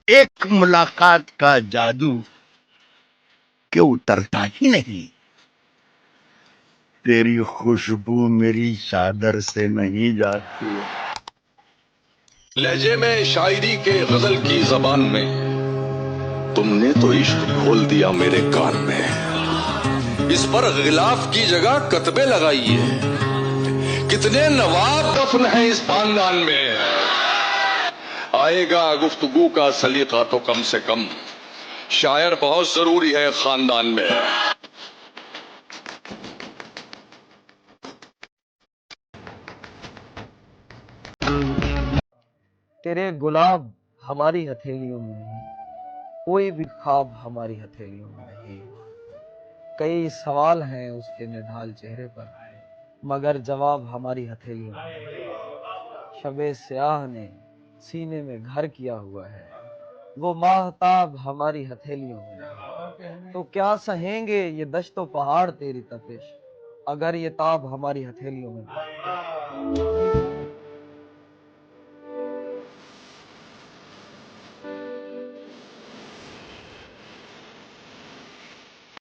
एक मुलाकात का जादू के उतरता ही नहीं। तेरी खुशबू मेरी चादर से नहीं जाती। लहजे में शायरी के गजल की जबान में तुमने तो इश्क घोल दिया मेरे कान में। इस पर गिलाफ की जगह कतबे लगाइए, कितने नवाब दफन है इस खानदान में। आएगा गुफ्तगू का सलीका तो कम से कम शायर बहुत जरूरी है खानदान में। तेरे गुलाब हमारी हथेलियों में नहीं, कोई भी ख्वाब हमारी हथेलियों में नहीं। कई सवाल हैं उसके निढाल चेहरे पर, मगर जवाब हमारी हथेलियों में। शबे स्याह ने सीने में घर किया हुआ है, वो माहताब हमारी हथेलियों में नहीं। तो क्या सहेंगे ये दश्तो पहाड़ तेरी तपिश, अगर ये ताब हमारी हथेलियों में नहीं।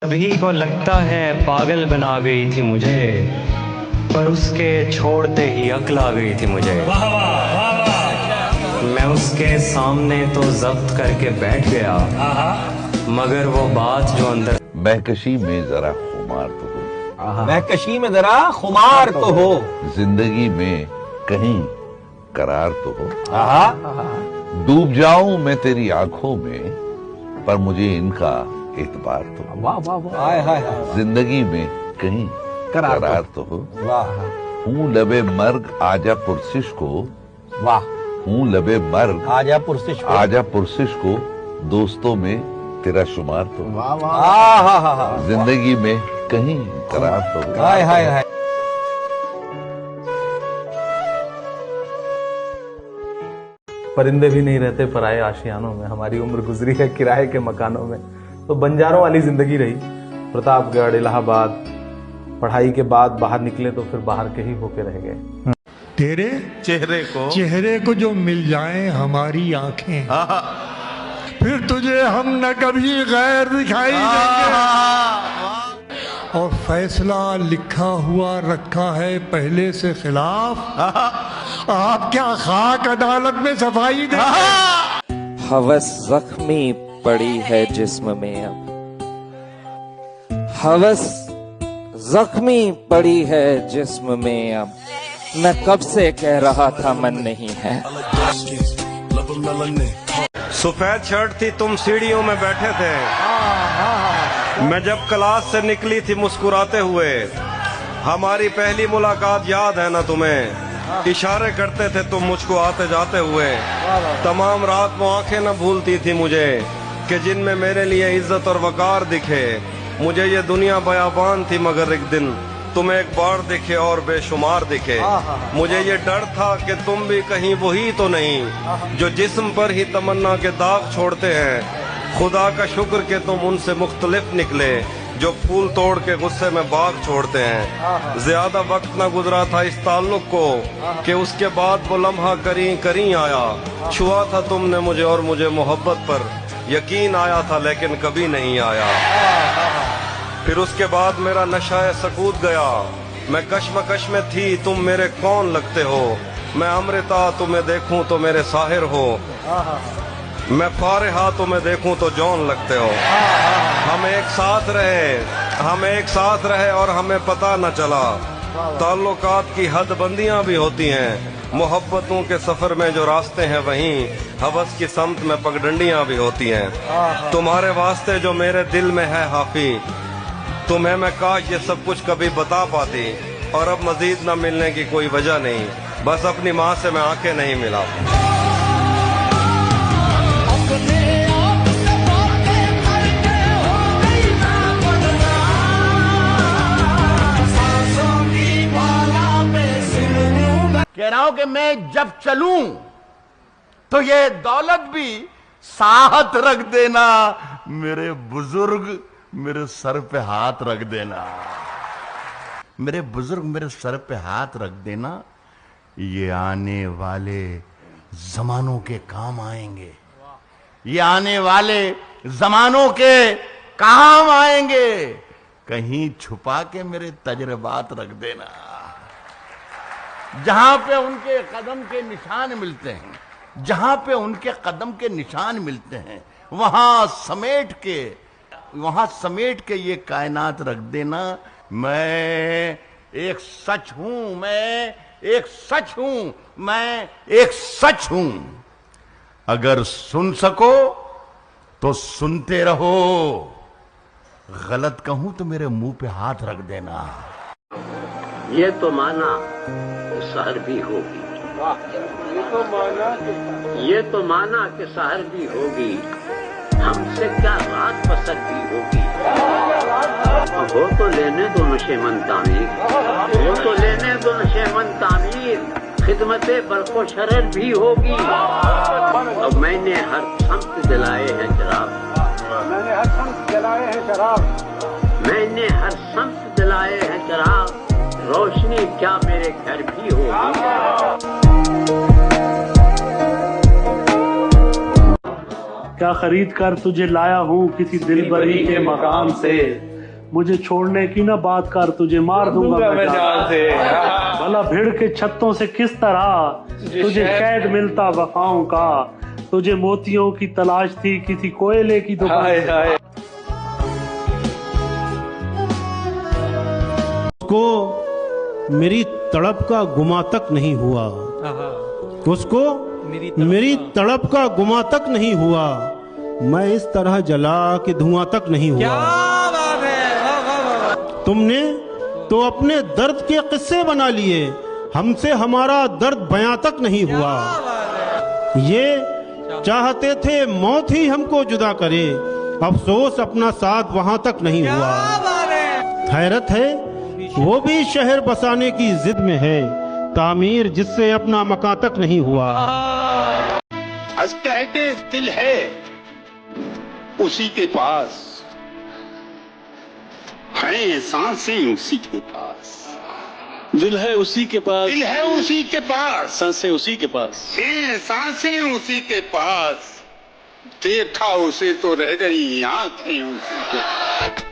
सभी को लगता है पागल बना गई थी मुझे, पर उसके छोड़ते ही अक्ल आ गई थी मुझे। मैं उसके सामने तो जब्त करके बैठ गया, मगर वो बात जो अंदर। महकशी में जरा खुमार तो हो, महकशी में जरा खुमार तो हो, जिंदगी में कहीं करार तो हो। डूब जाऊं मैं तेरी आंखों में, पर मुझे इनका एतबार तो हो। वाह वाह वाह, जिंदगी में कहीं करार तो हो। वाह, हूँ लबे मर्ग आजा पुरसिश को, वाह, हूँ लबे मर्ग आजा पुरसिश को, आजा पुरसिश को, दोस्तों में तेरा शुमार तो हो। वाह वाह, जिंदगी में कहीं करार तो हो। हाय हाय हाय। परिंदे भी नहीं रहते पराए आशियानों में, हमारी उम्र गुजरी है किराए के मकानों में। तो बंजारों वाली जिंदगी रही। प्रतापगढ़, इलाहाबाद, पढ़ाई के बाद बाहर निकले तो फिर बाहर के ही होके रह गए। तेरे चेहरे को जो मिल जाएं हमारी आंखें, फिर तुझे हम न कभी गैर दिखाई देंगे। और फैसला लिखा हुआ रखा है पहले से खिलाफ, आप क्या खाक अदालत में सफाई देंगे। हवस जख्मी पड़ी है जिस्म में अब, हवस जख्मी पड़ी है जिस्म में अब, मैं कब से कह रहा था मन नहीं है। सफेद शर्ट थी, तुम सीढ़ियों में बैठे थे, मैं जब क्लास से निकली थी मुस्कुराते हुए। हमारी पहली मुलाकात याद है ना तुम्हें, इशारे करते थे तुम मुझको आते जाते हुए। तमाम रात वो आंखें न भूलती थी मुझे, कि जिनमें मेरे लिए इज्जत और वकार दिखे। मुझे ये दुनिया बयाबान थी, मगर एक दिन तुम एक बार दिखे और बेशुमार दिखे। मुझे ये डर था कि तुम भी कहीं वही तो नहीं जो जिस्म पर ही तमन्ना के दाग छोड़ते हैं। खुदा का शुक्र कि तुम उनसे मुख्तलिफ निकले, जो फूल तोड़ के गुस्से में बाग छोड़ते हैं। ज्यादा वक्त न गुजरा था इस ताल्लुक को, कि उसके बाद वो लम्हा करीं करीं आया। छुआ था तुमने मुझे और मुझे मोहब्बत पर यकीन आया था, लेकिन कभी नहीं आया। फिर उसके बाद मेरा नशा सकूत गया, मैं कश्मकश में थी, तुम मेरे कौन लगते हो। मैं अमृता तुम्हें देखूं तो मेरे साहिर हो, मैं फारिहा तुम्हें देखूं तो जौन लगते हो। हम एक साथ रहे और हमें पता न चला। ताल्लुकात की हद बंदियां भी होती हैं, मोहब्बतों के सफर में जो रास्ते हैं वहीं हवस की समत में पगडंडियां भी होती हैं। तुम्हारे वास्ते जो मेरे दिल में है हाफी, तुम्हें मैं काश ये सब कुछ कभी बता पाती। और अब मजीद न मिलने की कोई वजह नहीं, बस अपनी माँ से मैं आंखें नहीं मिला। कह रहा हूं कि मैं जब चलूं तो ये दौलत भी साथ रख देना, मेरे बुजुर्ग मेरे सर पे हाथ रख देना, मेरे बुजुर्ग मेरे सर पे हाथ रख देना। ये आने वाले जमानों के काम आएंगे। ये आने वाले जमानों के काम आएंगे, कहीं छुपा के मेरे तजर्बात रख देना। जहां पे उनके कदम के निशान मिलते हैं, जहां पे उनके कदम के निशान मिलते हैं, वहां समेट के ये कायनात रख देना। मैं एक सच हूं, मैं एक सच हूं, मैं एक सच हूं। अगर सुन सको तो सुनते रहो, गलत कहूं तो मेरे मुंह पे हाथ रख देना। ये तो माना शहर भी होगी, ये तो माना कि शहर भी होगी, हमसे क्या रात बसर भी होगी। हो तो लेने दो नशेमंद तामीर, हो तो लेने दो नशेमंद तामीर, खिदमते बरको शरर भी होगी। अब मैंने हर शम्स दिलाए हैं शराब, मैंने हर शम्स दिलाए हैं शराब, मैंने हर शम्स दिलाए हैं शराब, रोशनी क्या मेरे घर भी होगी। क्या खरीद कर तुझे लाया हूँ किसी दिलबरी के मकाम से, मुझे छोड़ने की ना बात कर, तुझे मार दूंगा मैं जान से। भला भिड़ के छत्तों से किस तरह तुझे कैद मिलता वफाओं का, तुझे मोतियों की तलाश थी किसी कोयले की दुकान। उसको मेरी तड़प का गुमा तक नहीं हुआ, उसको मेरी तड़प का गुमा तक नहीं हुआ, मैं इस तरह जला कि धुआं तक नहीं हुआ। तुमने तो अपने दर्द के किस्से बना लिए, हमसे हमारा दर्द बयां तक नहीं हुआ। ये चाहते थे मौत ही हमको जुदा करे, अफसोस अपना साथ वहां तक नहीं हुआ। हैरत है वो भी शहर बसाने की जिद में है, तामीर जिससे अपना मकान तक नहीं हुआ। कहते दिल है उसी के पास, है सांसें उसी के पास, दिल है उसी के पास, दिल है उसी के पास, सांसें उसी के पास, है सांसें उसी के पास, देखा उसे तो रह गई आंखें उसी के पास।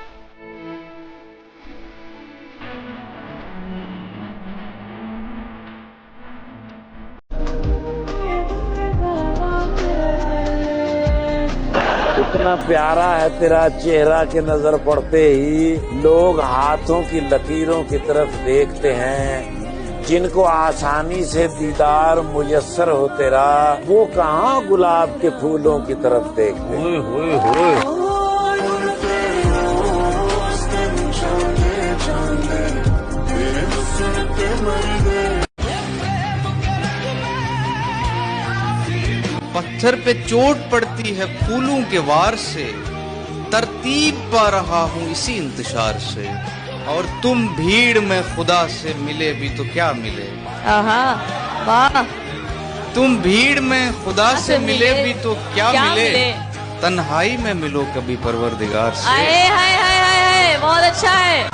इतना प्यारा है तेरा चेहरा के नजर पड़ते ही लोग हाथों की लकीरों की तरफ देखते हैं, जिनको आसानी से दीदार मुयस्सर हो तेरा, वो कहाँ गुलाब के फूलों की तरफ देखते हैं। पत्थर पे चोट पड़ती है फूलों के वार से, तरतीब पा रहा हूँ इसी इंतशार से, और तुम भीड़ में खुदा से मिले भी तो क्या मिले। वाह। तुम भीड़ में खुदा से मिले भी तो क्या मिले, तन्हाई में मिलो कभी परवरदिगार से। हाय बहुत अच्छा है।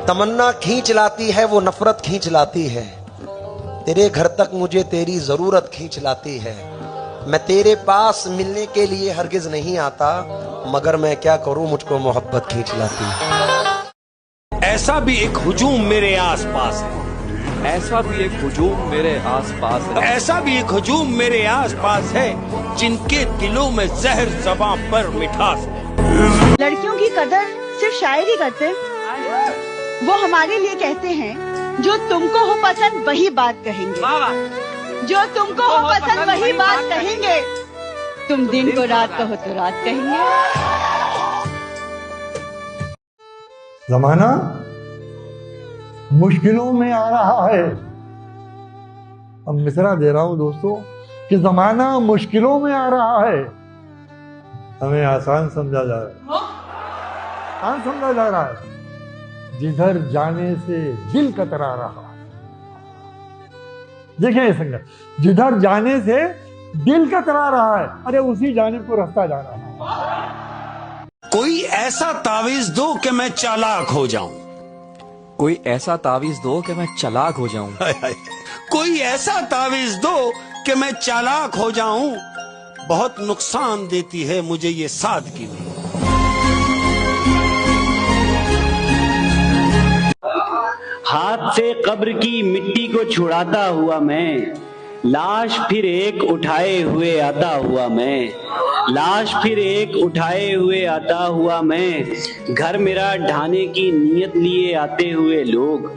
तमन्ना खींच लाती है वो नफरत खींच लाती है, तेरे घर तक मुझे तेरी जरूरत खींच लाती है। मैं तेरे पास मिलने के लिए हरगिज नहीं आता, मगर मैं क्या करूं मुझको मोहब्बत खींच लाती है। ऐसा भी एक हुजूम मेरे आसपास है, ऐसा भी एक हुजूम मेरे आसपास है, ऐसा भी एक हुजूम मेरे आसपास है, जिनके दिलों में जहर ज़बां पर मिठास है। लड़कियों की कदर सिर्फ शायर ही करते, वो हमारे लिए कहते हैं जो तुमको हो पसंद वही बात कहेंगे, जो तुमको हो पसंद वही बात कहेंगे, तुम दिन को रात कहो तो रात कहेंगे। जमाना मुश्किलों में आ रहा है। अब मिसरा दे रहा हूं दोस्तों कि जमाना मुश्किलों में आ रहा है, हमें आसान समझा जा रहा है, आसान समझा जा रहा है, जिधर जाने से दिल कतरा रहा है। देखिए संगत, जिधर जाने से दिल कतरा रहा है, अरे उसी जाने को रास्ता जा रहा है। कोई ऐसा तावीज दो कि मैं चालाक हो जाऊं, कोई ऐसा तावीज दो कि मैं चालाक हो जाऊं, कोई ऐसा तावीज दो कि मैं चालाक हो जाऊं। बहुत नुकसान देती है मुझे ये सादगी भी। हाथ से कब्र की मिट्टी को छुड़ाता हुआ मैं, लाश फिर एक उठाए हुए आता हुआ मैं, लाश फिर एक उठाए हुए आता हुआ मैं। घर मेरा ढाने की नीयत लिए आते हुए लोग,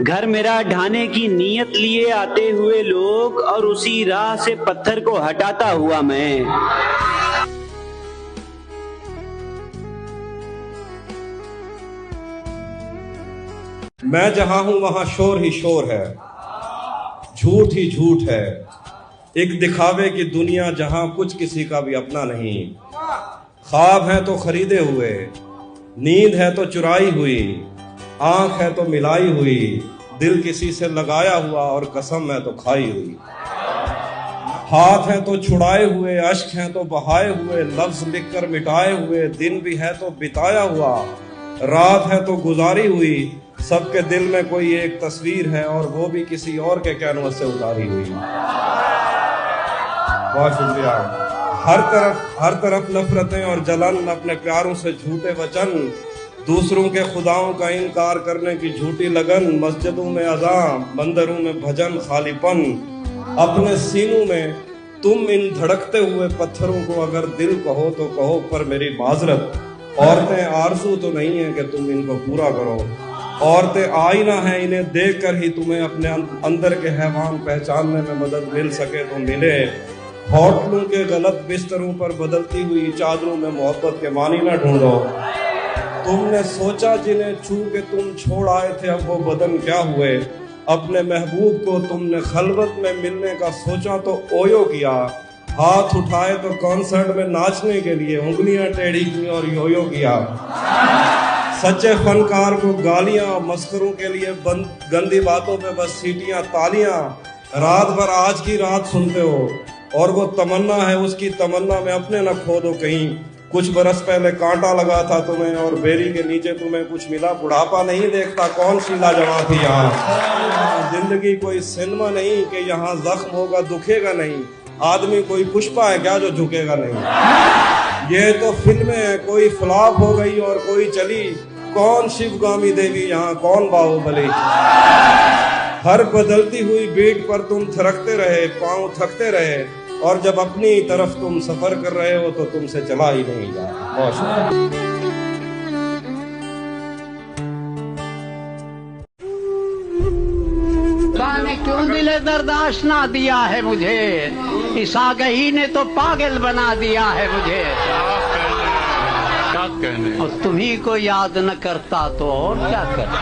घर मेरा ढाने की नीयत लिए आते हुए लोग, और उसी राह से पत्थर को हटाता हुआ मैं। मैं जहां हूं वहां शोर ही शोर है, झूठ ही झूठ है। एक दिखावे की दुनिया जहां कुछ किसी का भी अपना नहीं। ख्वाब है तो खरीदे हुए, नींद है तो चुराई हुई, आंख है तो मिलाई हुई, दिल किसी से लगाया हुआ और कसम है तो खाई हुई। हाथ है तो छुड़ाए हुए, अश्क है तो बहाए हुए, लफ्ज लिखकर मिटाए हुए, दिन भी है तो बिताया हुआ, रात है तो गुजारी हुई। सबके दिल में कोई एक तस्वीर है और वो भी किसी और के कैनवस से उतारी हुई। बहुत शुक्रिया। हर तरफ नफरतें और जलन, अपने प्यारों से झूठे वचन, दूसरों के खुदाओं का इनकार करने की झूठी लगन, मस्जिदों में अज़ान, मंदिरों में भजन, खालीपन। अपने सीनों में तुम इन धड़कते हुए पत्थरों को अगर दिल कहो तो कहो, पर मेरी माजरत, औरतें आरज़ू तो नहीं है कि तुम इनको पूरा करो। औरतें आईना है, इन्हें देखकर ही तुम्हें अपने अंदर के हैवान पहचानने में मदद मिल सके तो मिले। होटलों के गलत बिस्तरों पर बदलती हुई चादरों में मोहब्बत के मानी न ढूंढो। तुमने सोचा जिन्हें छू के तुम छोड़ आए थे, अब वो बदन क्या हुए। अपने महबूब को तुमने खलवत में मिलने का सोचा तो ओयो किया। हाथ उठाए तो कॉन्सर्ट में नाचने के लिए, उंगलियां टेढ़ी की और योयो किया। सच्चे फनकार को गालियां, मस्करों के लिए गंदी बातों पे बस सीटियां, तालियां। रात भर आज की रात सुनते हो और वो तमन्ना है, उसकी तमन्ना में अपने न खो दो कहीं। कुछ बरस पहले कांटा लगा था तुम्हें और बेरी के नीचे तुम्हें कुछ मिला। बुढ़ापा नहीं देखता कौन शीला जवां थी यहाँ। जिंदगी कोई सिनेमा नहीं कि यहाँ जख्म होगा दुखेगा नहीं। आदमी कोई पुष्पा है क्या जो झुकेगा नहीं। ये तो फिल्में हैं, कोई फ्लॉप हो गई और कोई चली। कौन शिवगामी देवी यहाँ, कौन बाहुबली। हर बदलती हुई बीट पर तुम थिरकते रहे, पांव थकते रहे, और जब अपनी तरफ तुम सफर कर रहे हो तो तुमसे चला ही नहीं जा रहा। बहुत शुक्रिया। ने क्यों दिले दर्दाश्त ना दिया है मुझे, इस आगही ने तो पागल बना दिया है मुझे। क्या कहने, और तुम्ही को याद न करता तो और क्या करता,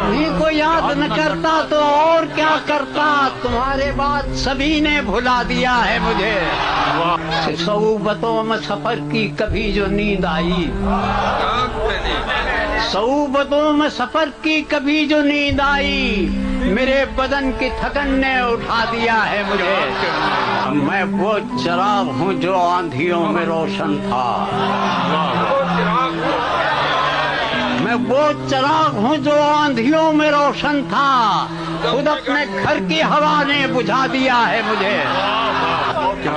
तुम्ही को याद न करता तो और क्या करता। तुम्हारे बाद सभी ने भुला दिया है मुझे। सऊबतों में सफर की कभी जो नींद आई, सऊबतों में सफर की कभी जो नींद आई, मेरे बदन की थकन ने उठा दिया है मुझे। मैं वो चिराग हूँ जो आंधियों में रोशन था, मैं वो चिराग हूँ जो आंधियों में रोशन था। खुद अपने घर की हवा ने बुझा दिया है मुझे।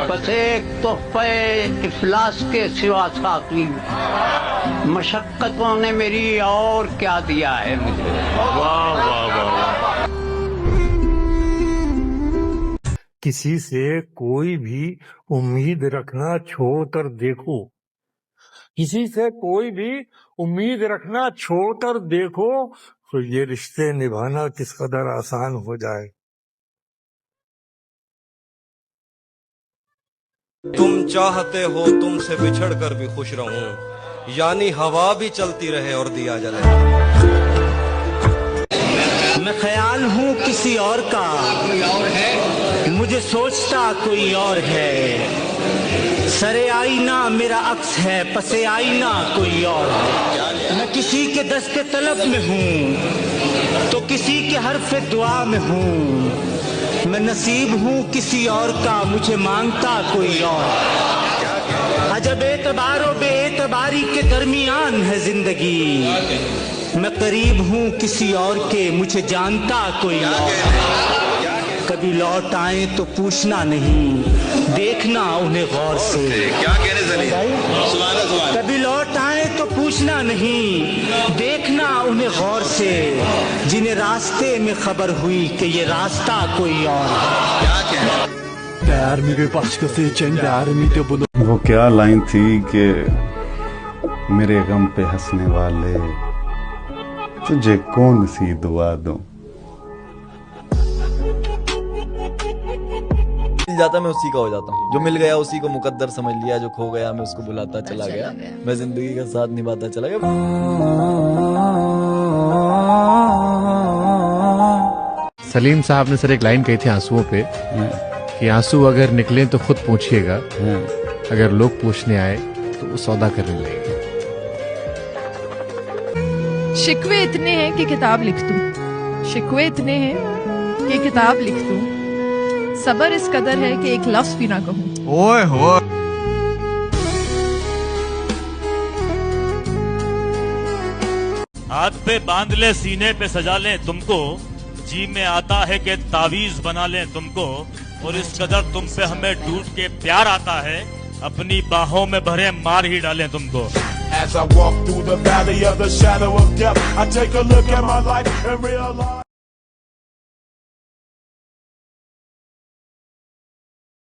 बस एक तोहफे इफलास के सिवा साकी मशक्कतों ने मेरी और क्या दिया है मुझे। वाह वाह वाह। किसी से कोई भी उम्मीद रखना छोड़ कर देखो, किसी से कोई भी उम्मीद रखना छोड़ कर देखो, तो ये रिश्ते निभाना किस कदर आसान हो जाए। तुम चाहते हो तुमसे बिछड़ कर भी खुश रहूं, यानी हवा भी चलती रहे और दिया जले। मैं ख्याल हूँ किसी और का, कोई और है, मुझे सोचता कोई और है। सरे आईना मेरा अक्स है, पसे आईना कोई और है। मैं किसी के दस्ते तलब में हूँ तो किसी के हरफ दुआ में हूँ। मैं नसीब हूँ किसी और का, मुझे मांगता कोई और। अजब एतबारो बेएतबारी के दरमियान है जिंदगी। मैं करीब हूँ किसी और के, मुझे जानता कोई और। कभी लौट आए तो पूछना नहीं, देखना उन्हें गौर से। क्या कहने से कभी लौट आए तो पूछना नहीं, देखना उन्हें गौर से, जिन्हें रास्ते में खबर हुई कि ये रास्ता कोई और है। वो क्या लाइन थी कि मेरे गम पे हंसने वाले, तुझे कौन सी दुआ दूं। मिल जाता मैं उसी का हो जाता हूँ, जो मिल गया उसी को मुकद्दर समझ लिया, जो खो गया मैं उसको बुलाता चला गया, मैं जिंदगी का साथ निभाता चला गया। सलीम साहब ने सर एक लाइन कही थी आंसुओं पे कि आंसू अगर निकलें तो खुद पूछिएगा, अगर लोग पूछने आए तो वो सौदा करने लगेंगे। शिकवे इतने हैं कि किताब लिख दूं, शिकवे इतने हैं कि किताब लिख दूं, सबर इस कदर है कि एक लफ्ज भी ना कहूं। ओए हो हाथ पे बांध ले, सीने पे सजा ले तुमको, जी में आता है कि तावीज बना ले तुमको, और इस कदर तुम पे हमें टूट के प्यार आता है, अपनी बाहों में भरे मार ही डालें तुमको। As I walk through the valley of the shadow of death, I take a look at my life and realize